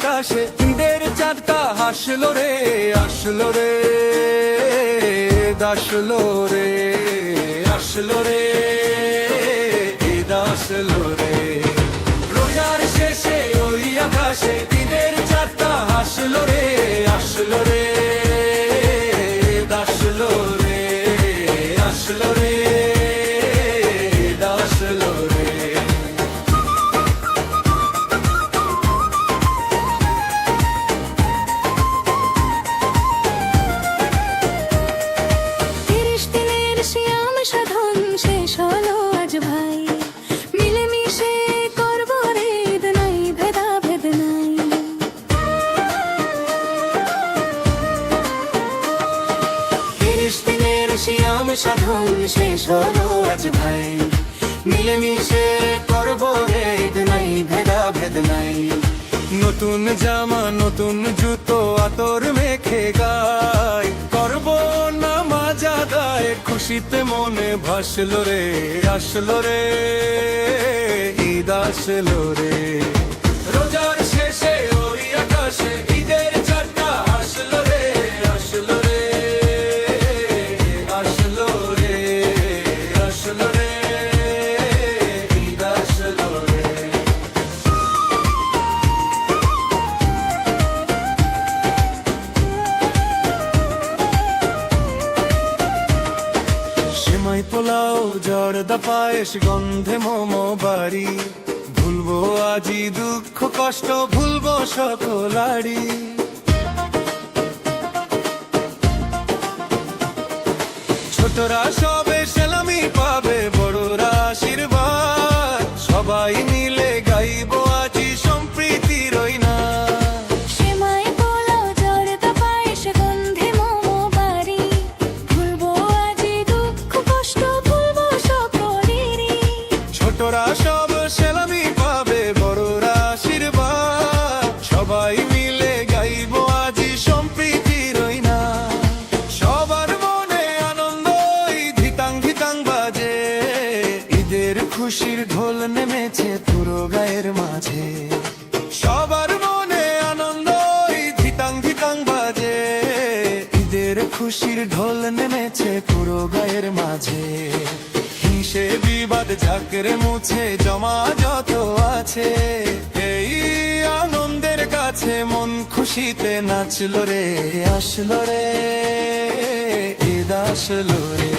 আকাশে ঈদের চাঁদটা হাসলো রে, আসলো রে, আসলো রে, আসলো রে, ঈদ আসলো রে। রোজার শেষে ওই আকাশে ঈদের চাঁদটা হাসলো রে, আসলো রে, আসলো রে, আসলো রে, আসলো রে। শ্যাম সাধন শেষ হলো আজ ভাই, মিলেমিশে করবো রে ঈদ, নাই ভেদাভেদ নাই। 30 দিনের শ্যাম সাধন শেষ হলো আজ ভাই, মিলেমিশে করবো রে ঈদ, নাই ভেদাভেদ নাই। নতুন জামা নতুন জুতো আতর মেখে গাই, করবো নামাজ আদায়, খুশিতে মনে ভাসলো রে, আসলো রে, ঈদ আসলো রে। রোজার শেষে ওই আকাশে ঈদের চাঁদটা আসলো রে, আসলো রে, আসলো রে, আসলো রে, ঈদ আসলো রে। সেমাই পোলাও জর্দা পায়েস গন্ধে মোমো বাড়ি, ভুলবো আজি দুঃখ কষ্ট, ভুলবো সকলারি। ছোটরা সবে সেলামি পাবে, বড়রা আশীর্বাদ, সবাই মিলে গাইবো আজি সম্প্রীতির ওই না। সেমাই পোলাও জর্দা পায়েস গন্ধে মোমো বাড়ি, ভুলবো আজি দুঃখ কষ্ট, ভুলবো সকলেরই। ছোটরা সব সেলামি পাবে, বড়রা আশীর্বাদ, সবাই মিলে গাইবো আজি সম্প্রীতির ওই না। সবার মনে আনন্দ ধিতাং ধিতাং বাজে, ঈদের খুশির ঢোল নেমেছে পুরো গায়ের মাঝে। সবার মনে আনন্দ ধিতাং ধিতাং বাজে, ঈদের খুশির ঢোল নেমেছে পুরো গায়ের মাঝে। হিংসে বিবাদ ঝাঁকড়ে মুছে জমা যত আছে, এই আনন্দের কাছে মন খুশিতে নাচলো রে, আসলো রে, ঈদ আসলো রে।